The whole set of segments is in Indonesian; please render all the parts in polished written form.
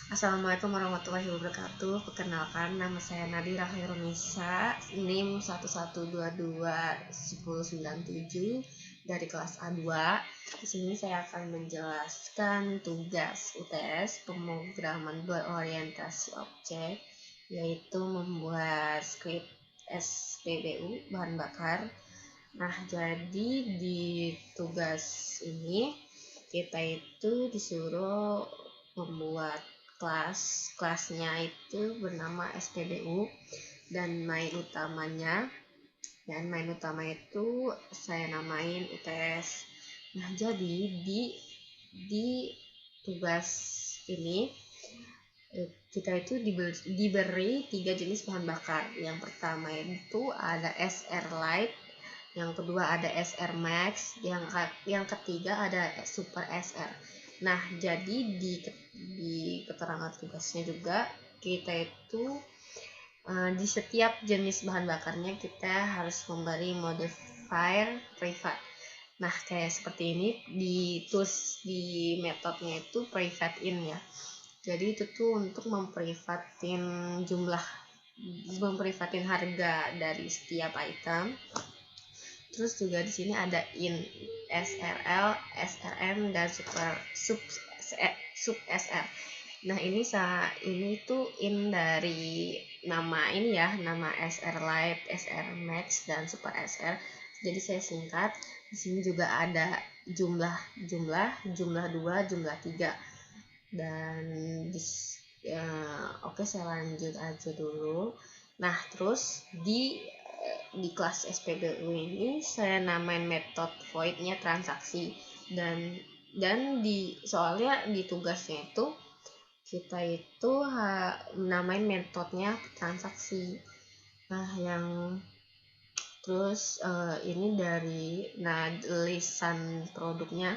Assalamualaikum warahmatullahi wabarakatuh. Perkenalkan, nama saya Nadira Khairunisa, NIM 11221097 dari kelas A2. Di sini saya akan menjelaskan tugas UTS pemrograman berorientasi objek, yaitu membuat script SPBU bahan bakar. Nah, jadi di tugas ini kita itu disuruh membuat kelasnya itu bernama SPBU dan main utama itu saya namain UTS. Nah, jadi di tugas ini kita itu diberi 3 jenis bahan bakar. Yang pertama itu ada SR Light, yang kedua ada SR Max, yang ketiga ada Super SR. Nah, jadi di keterangan tugasnya juga kita itu di setiap jenis bahan bakarnya kita harus memberi modifier private. Nah, kayak seperti ini ditulis di metodenya itu private in ya. Jadi itu tuh untuk memprivatin harga dari setiap item. Terus juga di sini ada in SRL, SRM dan sub SR. Nah, ini tuh in dari nama ini ya, nama SR Lite, SR Max dan Super SR. Jadi saya singkat. Di sini juga ada jumlah 2, jumlah 3. Dan oke, saya lanjut aja dulu. Nah, terus di kelas SPBU ini saya namain metode voidnya transaksi, dan soalnya di tugasnya itu kita itu namain metodenya transaksi. Nah, yang terus ini dari lisan produknya,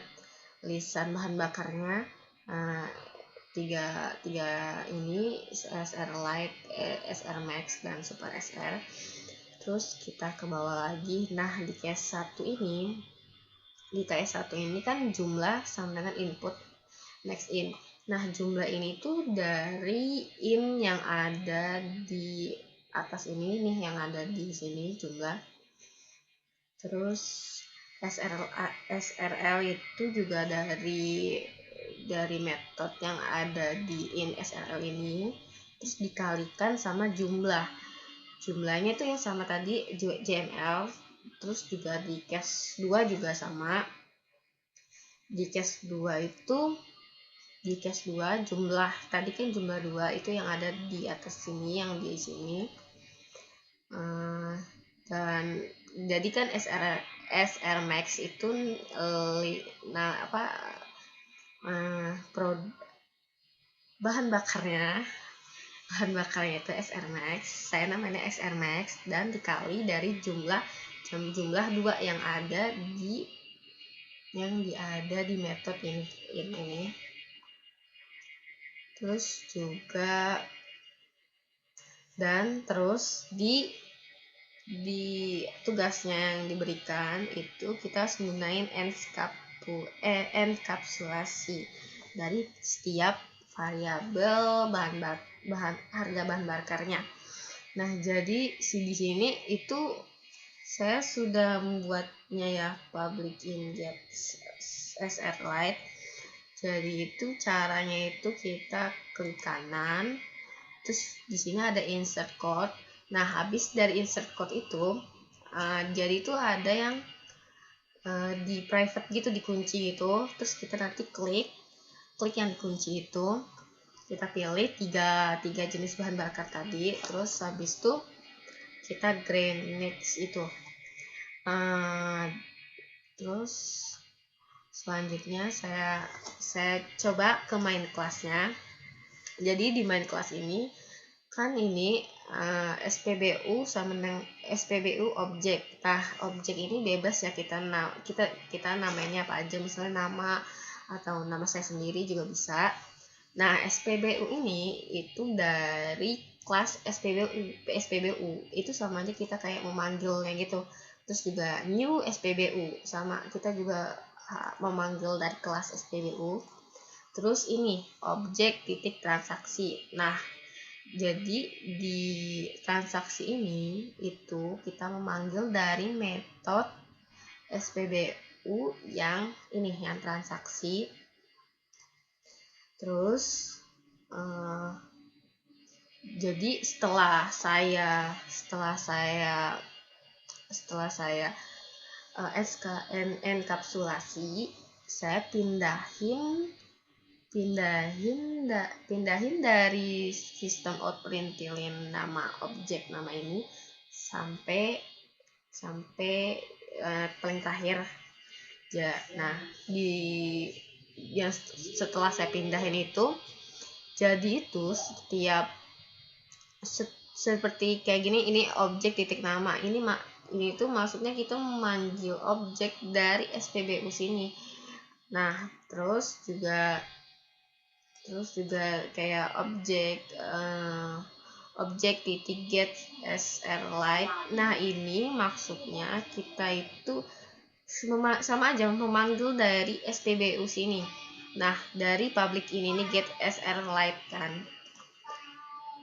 lisan bahan bakarnya, tiga ini SR Lite, SR Max dan Super SR. Terus kita ke bawah lagi. Nah, di case 1 ini kan jumlah sama dengan input next in. Nah, jumlah ini tuh dari in yang ada di atas ini nih, yang ada di sini jumlah. Terus SRL itu juga dari metode yang ada di in SRL ini, terus dikalikan sama jumlahnya itu yang sama tadi JML. Terus juga di case 2 juga sama. Di case 2 jumlah tadi kan jumlah 2 itu yang ada di atas sini, yang di sini. Dan jadi kan SR Max itu bahan bakarnya itu SR Max, saya namanya SR Max, dan dikali dari jumlah 2 yang ada di metode ini. Terus juga terus di tugasnya yang diberikan itu kita harus gunain enkapsulasi dari setiap variabel harga bahan bakarnya. Nah, jadi di sini itu saya sudah membuatnya ya, public inject SR Lite. Jadi itu caranya itu kita klik kanan, terus di sini ada insert code. Nah, habis dari insert code itu jadi itu ada yang di private gitu, dikunci gitu. Terus kita nanti klik yang dikunci itu, kita pilih tiga jenis bahan bakar tadi. Terus habis itu kita green next itu. Terus selanjutnya saya coba ke main kelasnya. Jadi di main kelas ini kan ini SPBU sama dengan SPBU objek. Nah, objek ini bebas ya, kita namanya apa aja, misalnya nama atau nama saya sendiri juga bisa. Nah, SPBU ini itu dari kelas SPBU itu sama aja kita kayak memanggilnya gitu. Terus juga new SPBU sama kita juga memanggil dari kelas SPBU. Terus ini objek titik transaksi. Nah, jadi di transaksi ini itu kita memanggil dari metode SPBU yang ini, yang transaksi. Terus jadi setelah saya enkapsulasi, saya pindahin dari sistem outprintln nama objek nama ini sampai paling terakhir ya. Nah, setelah saya pindahin itu, jadi itu seperti kayak gini, ini objek titik nama ini itu maksudnya kita memanggil objek dari SPBU sini. Nah, terus juga kayak objek titik get srlight. Nah, ini maksudnya kita itu sama aja memanggil dari SPBU sini. Nah, dari public ini nih get srlight kan.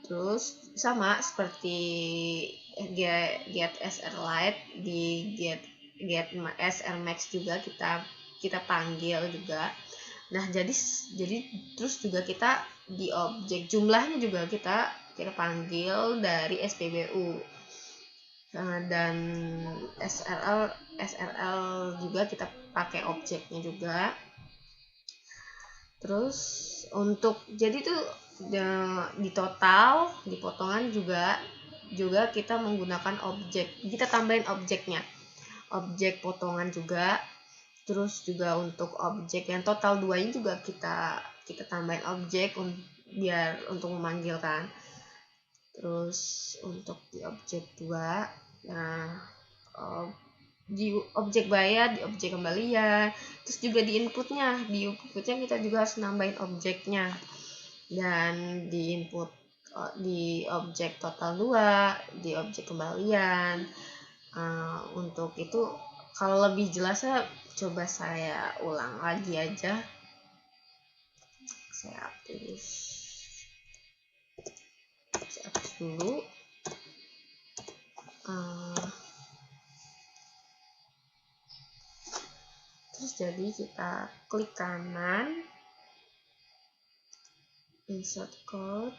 Terus sama seperti get srlight, di get srmax juga kita panggil juga. Nah, jadi terus juga kita di objek jumlahnya juga kita panggil dari SPBU. Dan SRL juga kita pakai objeknya juga. Terus untuk jadi tuh di total, di potongan juga kita menggunakan objek, kita tambahin objeknya, objek potongan juga. Terus juga untuk objek yang total 2 ini juga kita tambahin objek biar untuk memanggilkan. Terus untuk di objek 2, nah di objek bayar, di objek kembalian, terus juga di inputnya kita juga harus nambahin objeknya. Dan di input di objek total 2, di objek kembalian. Untuk itu kalau lebih jelasnya coba saya ulang lagi aja, saya hapus dulu. Terus jadi kita klik kanan, insert code,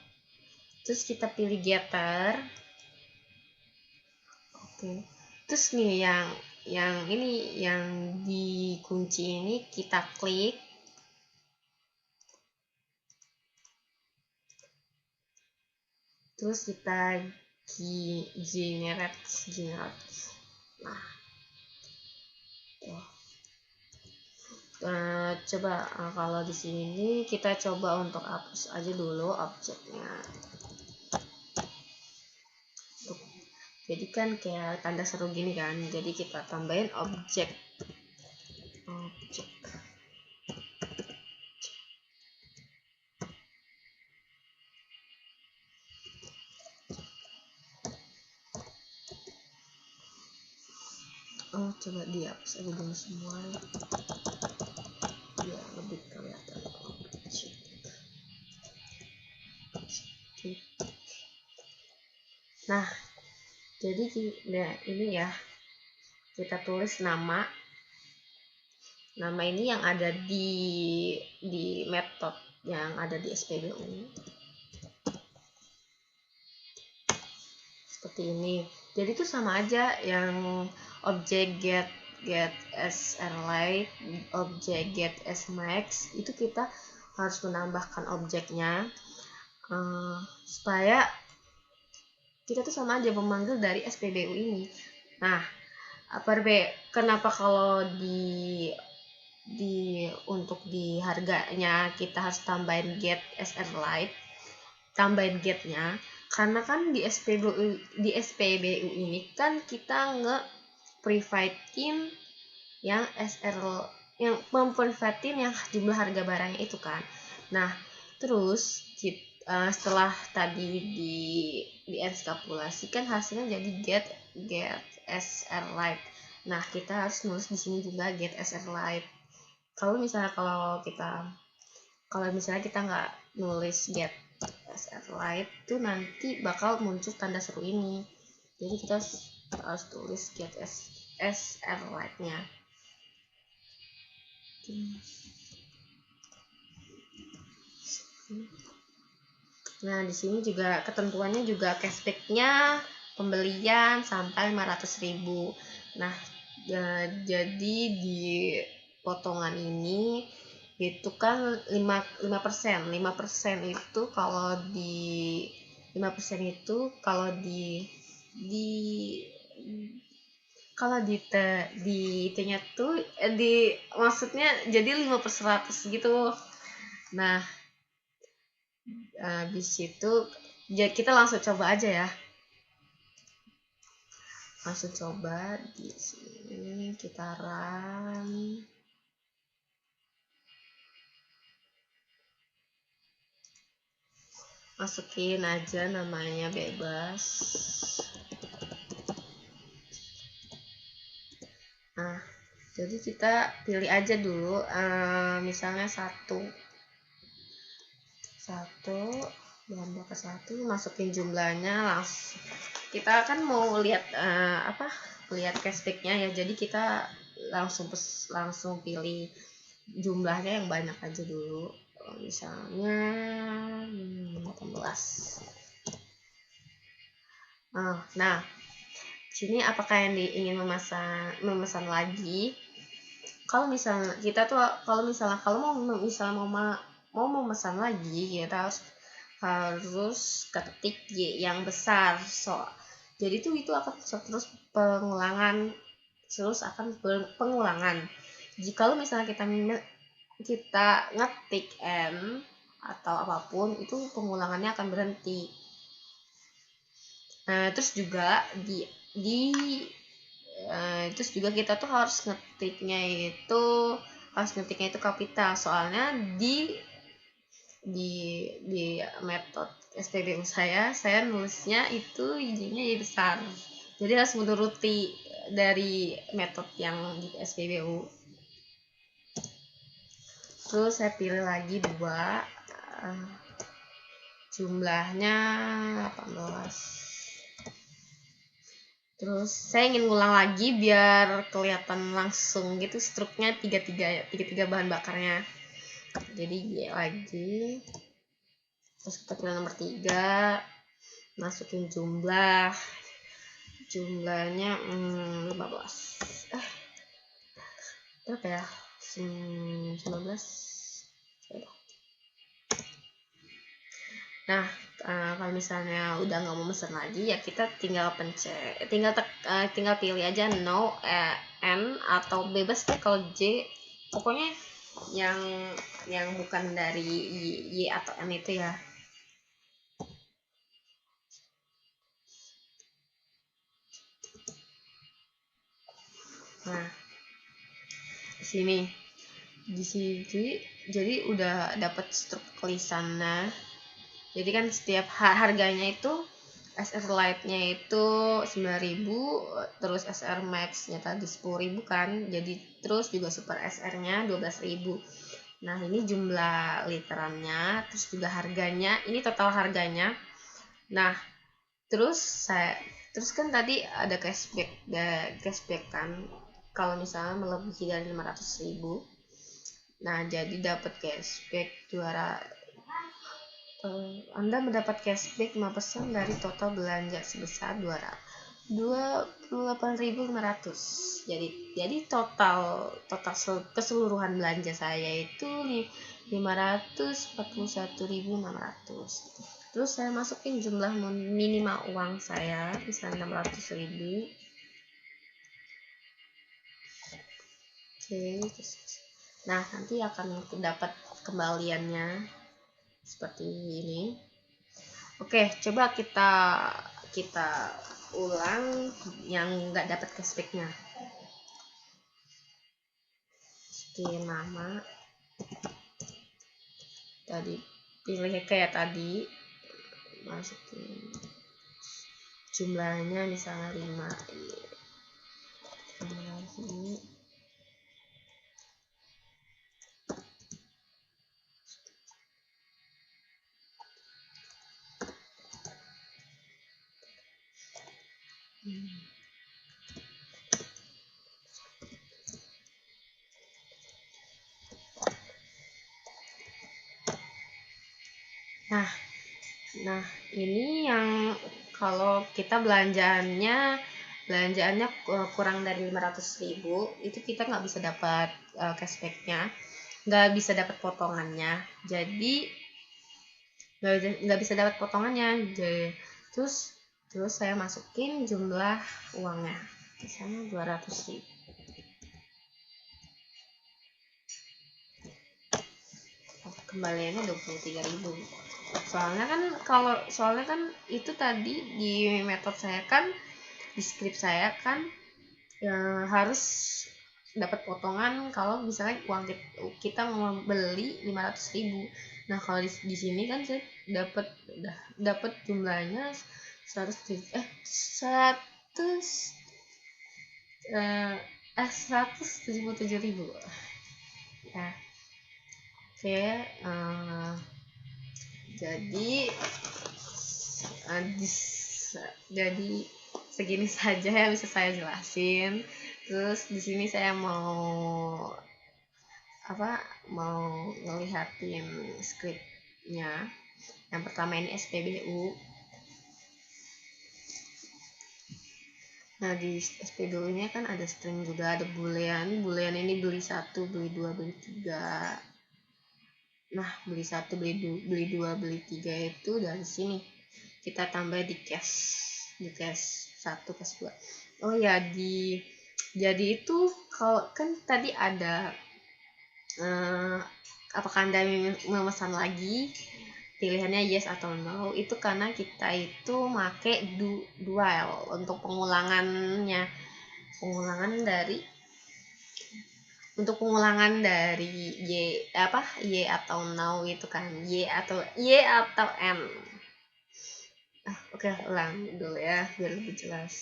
terus kita pilih getter. Oke. Terus nih yang ini, yang dikunci ini kita klik. Terus kita generate. Nah, coba kalau di sini kita coba untuk hapus aja dulu objeknya. Jadi kan kayak tanda seru gini kan, jadi kita tambahin objek. Coba dihapus aja dulu semua biar lebih kelihatan objek. Nah, jadi ini ya, kita tulis nama ini yang ada di metode yang ada di SPBU seperti ini. Jadi itu sama aja, yang objek get srlight, objek get smax itu kita harus menambahkan objeknya supaya kita tuh sama aja memanggil dari SPBU ini. Nah, kenapa kalau untuk di harganya kita harus tambahin get srlight, tambahin getnya, karena kan di SPBU ini kan kita nge-privatein yang memprivatein yang jumlah harga barangnya itu kan. Nah, terus setelah tadi di enkapsulasi kan hasilnya jadi get srlight. Nah, kita harus nulis di sini juga get srlight. Kalau misalnya kalau kita Kalau misalnya kita nggak nulis get SRLite tuh nanti bakal muncul tanda seru ini. Jadi kita harus tulis get SRLite nya. Nah, di sini juga ketentuannya juga cashbacknya pembelian sampai 500.000. Nah, jadi di potongan ini itu kan 5% itu kalau di 5% itu kalau di itunya tuh di maksudnya jadi 5/100 gitu. Nah, habis itu ya kita langsung coba aja ya. Langsung coba di sini kita run. Masukin aja namanya bebas. Nah, jadi kita pilih aja dulu misalnya satu bahan bakar satu, masukin jumlahnya langsung. Kita kan mau lihat lihat cashbacknya ya, jadi kita langsung pilih jumlahnya yang banyak aja dulu, misalnya 18. Nah, sini apakah yang ingin memesan lagi? Kalau misalnya kita tuh kalau mau memesan lagi, kita harus ketik Y yang besar. Jadi itu akan terus pengulangan. Jika misalnya kita ngetik N atau apapun, itu pengulangannya akan berhenti. Terus juga terus juga kita tuh harus ngetiknya itu kapital, soalnya di metode SPBU saya nulisnya itu Y-nya Y besar, jadi harus menuruti dari metode yang di SPBU. Terus saya pilih lagi 2, jumlahnya 18. Terus saya ingin ngulang lagi biar kelihatan langsung gitu struknya 33 bahan bakarnya. Jadi Y lagi. Terus kita pilih nomor 3. Masukin jumlahnya 15. Berapa ya? 19. Nah, kalau misalnya udah nggak mau mesen lagi ya kita tinggal pilih aja no, N atau bebas deh kalau J, pokoknya yang bukan dari Y atau N itu ya. Nah, di sini jadi udah dapat struk tulisannya. Jadi kan setiap harganya itu SR-Lite-nya itu 9.000, terus SR Max-nya tadi 10.000 kan. Jadi terus juga Super SR-nya 12.000. Nah, ini jumlah literannya, terus juga harganya, ini total harganya. Nah, terus kan tadi ada cashback kan. Kalau misalnya melebihi dari 500.000. Nah, jadi dapat cashback Anda mendapat cashback 5% dari total belanja sebesar 28.500. Jadi total keseluruhan belanja saya itu 541.600. Terus saya masukin jumlah minimal uang saya, misalnya 600.000. Oke. Nah, nanti akan dapat kembaliannya seperti ini. Oke, coba kita ulang yang nggak dapat cashbacknya. Masukin nama tadi, pilih kayak tadi, masukin jumlahnya misalnya 5. Nah, ini yang kalau kita belanjaannya kurang dari 500.000, itu kita nggak bisa dapat cashbacknya, nggak bisa dapat potongannya. Jadi nggak bisa dapat potongannya. Jadi terus saya masukin jumlah uangnya di sana 200.000. Kembaliannya 23.000. Soalnya kan itu tadi di metode saya kan, di skrip saya kan harus dapat potongan kalau misalnya uang kita mau beli 500.000. Nah, kalau di sini kan saya dapat jumlahnya 177.000 ya. Oke, jadi segini saja yang bisa saya jelasin. Terus di sini saya mau ngelihatin skripnya. Yang pertama ini SPBU. Nah, di SPBU ini kan ada string juga, ada boolean. Boolean ini beli 1, beli 2, beli 3. Nah, beli 1, beli 2, beli 3 itu dari sini kita tambah di cash 1, cash 2. Oh ya, jadi itu kalau kan tadi ada apakah Anda memesan lagi, pilihannya yes atau no. Itu karena kita itu make dual untuk pengulangan dari y atau no itu kan, y atau n. Oke, ulang dulu ya biar lebih jelas.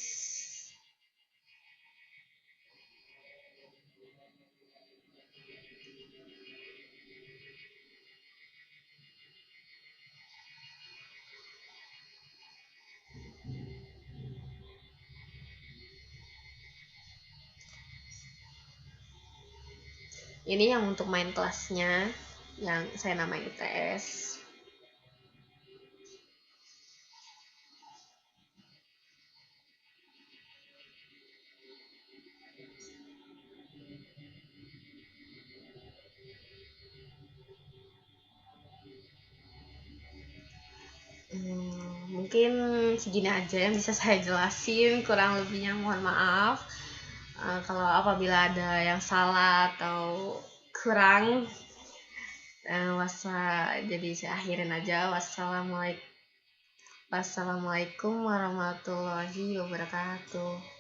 Ini yang untuk main kelasnya yang saya namain ITS. Mungkin segini aja yang bisa saya jelasin, kurang lebihnya mohon maaf. Kalau apabila ada yang salah atau kurang, jadi saya akhirin aja. Wassalamualaikum warahmatullahi wabarakatuh.